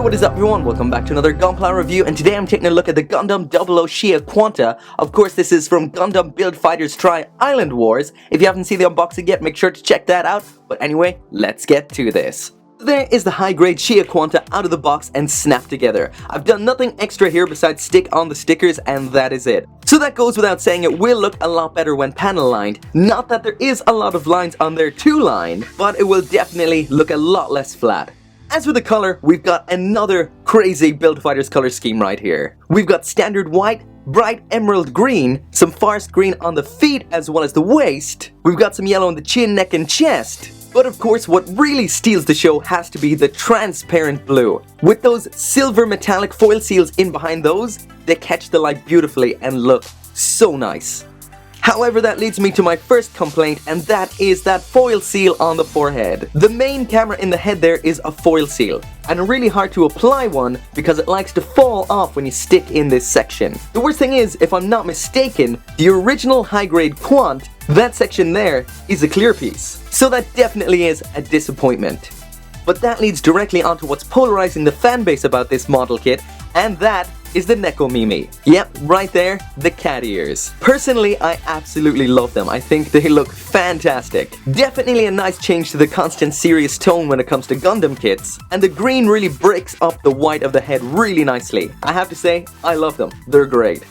What is up everyone, welcome back to another Gunpla review, and today I'm taking a look at the Gundam 0000SHIA Quanta. Of course this is from Gundam Build Fighters Tri Island Wars. If you haven't seen the unboxing yet, make sure to check that out. But anyway, let's get to this. There is the high-grade Shia Quanta out of the box and snapped together. I've done nothing extra here besides stick on the stickers, and that is it. So that goes without saying, it will look a lot better when panel lined. Not that there is a lot of lines on there to line, but it will definitely look a lot less flat. As for the color, we've got another crazy Build Fighters color scheme right here. We've got standard white, bright emerald green, some forest green on the feet as well as the waist. We've got some yellow on the chin, neck and chest. But of course, what really steals the show has to be the transparent blue. With those silver metallic foil seals in behind those, they catch the light beautifully and look so nice. However, that leads me to my first complaint, and that is that foil seal on the forehead. The main camera in the head there is a foil seal, and really hard to apply one because it likes to fall off when you stick in this section. The worst thing is, if I'm not mistaken, the original high-grade Quant, that section there is a clear piece. So that definitely is a disappointment. But that leads directly onto what's polarizing the fanbase about this model kit, and that is the Neko Mimi. Yep, right there, the cat ears. Personally, I absolutely love them. I think they look fantastic. Definitely a nice change to the constant serious tone when it comes to Gundam kits. And the green really breaks up the white of the head really nicely. I have to say, I love them. They're great.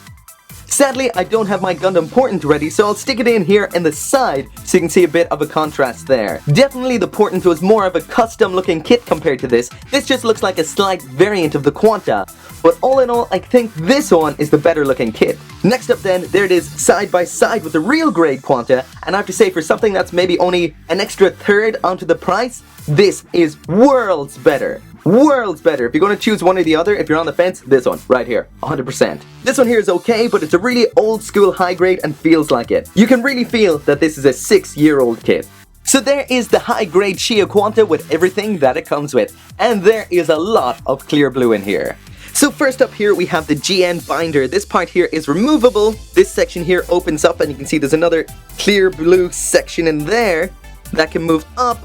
Sadly, I don't have my Gundam portant ready, so I'll stick it in here in the side so you can see a bit of a contrast there. Definitely the portant was more of a custom looking kit compared to this. This just looks like a slight variant of the Quanta. But all in all, I think this one is the better looking kit. Next up then, there it is side by side with the real grade Quanta, and I have to say, for something that's maybe only an extra third onto the price, this is worlds better. Worlds better. If you're going to choose one or the other, if you're on the fence, this one right here, 100%. This one here is okay, but it's a really old school high grade and feels like it. You can really feel that this is a 6-year-old kit. So there is the high grade Shia Quanta with everything that it comes with, and there is a lot of clear blue in here. So first up here we have the GN binder. This part here is removable. This section here opens up and you can see there's another clear blue section in there that can move up.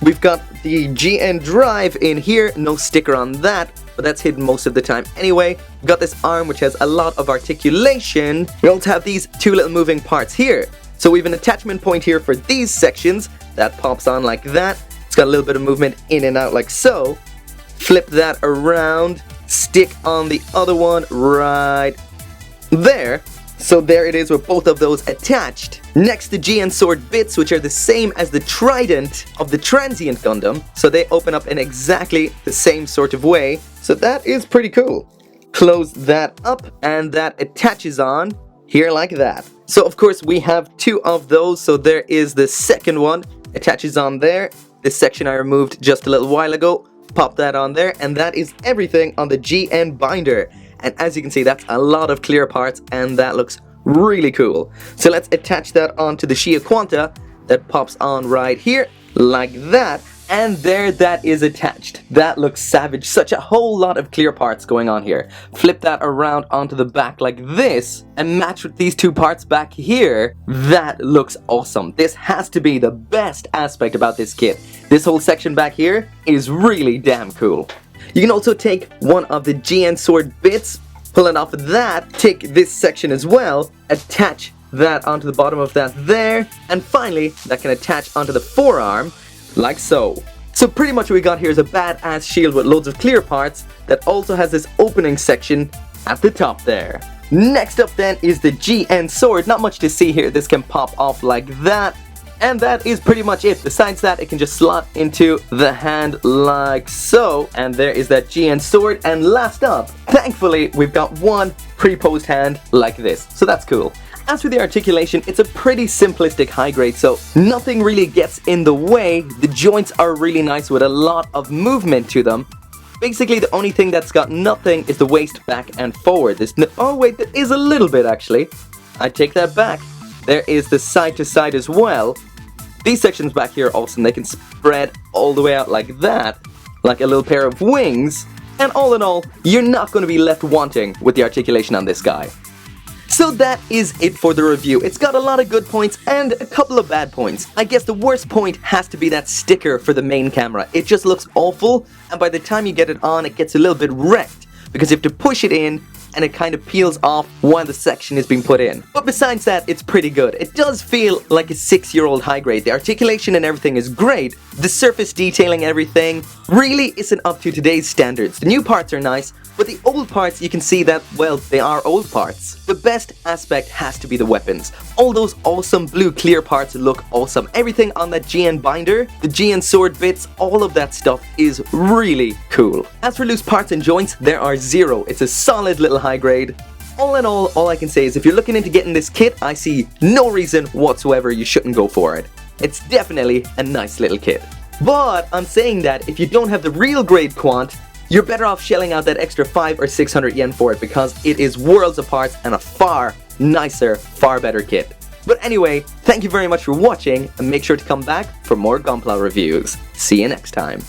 We've got the GN drive in here, no sticker on that, but that's hidden most of the time anyway. We've got this arm which has a lot of articulation. We also have these two little moving parts here. So we have an attachment point here for these sections that pops on like that. It's got a little bit of movement in and out like so. Flip that around, stick on the other one right there. So there it is with both of those attached. Next, the GN sword bits, which are the same as the trident of the transient Gundam. So they open up in exactly the same sort of way. So that is pretty cool. Close that up and that attaches on here like that. So of course we have two of those. So there is the second one, attaches on there. This section I removed just a little while ago. Pop that on there, and that is everything on the GN binder. And as you can see, that's a lot of clear parts, and that looks really cool. So let's attach that onto the Shia Quanta. That pops on right here, like that. And there that is attached. That looks savage. Such a whole lot of clear parts going on here. Flip that around onto the back like this, and match with these two parts back here. That looks awesome. This has to be the best aspect about this kit. This whole section back here is really damn cool. You can also take one of the GN sword bits, pull it off of that, take this section as well, attach that onto the bottom of that there, and finally that can attach onto the forearm like so. So pretty much what we got here is a badass shield with loads of clear parts that also has this opening section at the top there. Next up then is the GN sword. Not much to see here. This can pop off like that. And that is pretty much it. Besides that, it can just slot into the hand like so. And there is that GN sword. And last up, thankfully, we've got one pre-posed hand like this. So that's cool. As for the articulation, it's a pretty simplistic high grade, so nothing really gets in the way. The joints are really nice with a lot of movement to them. Basically, the only thing that's got nothing is the waist back and forward. Oh wait, there is a little bit actually. I take that back. There is the side to side as well. These sections back here are awesome. They can spread all the way out like that, like a little pair of wings. And all in all, you're not going to be left wanting with the articulation on this guy. So that is it for the review. It's got a lot of good points and a couple of bad points. I guess the worst point has to be that sticker for the main camera. It just looks awful, and by the time you get it on, it gets a little bit wrecked because you have to push it in and it kind of peels off while the section is being put in. But besides that, it's pretty good. It does feel like a 6-year-old high grade. The articulation and everything is great. The surface detailing, everything really isn't up to today's standards. The new parts are nice, but the old parts, you can see that, well, they are old parts. The best aspect has to be the weapons. All those awesome blue clear parts look awesome. Everything on that GN binder, the GN sword bits, all of that stuff is really cool. As for loose parts and joints, there are zero. It's a solid little high grade. All in all I can say is if you're looking into getting this kit, I see no reason whatsoever you shouldn't go for it. It's definitely a nice little kit. But I'm saying that if you don't have the real grade Quant, you're better off shelling out that extra 500 or 600 yen for it because it is worlds of parts and a far nicer, far better kit. But anyway, thank you very much for watching and make sure to come back for more Gunpla reviews. See you next time.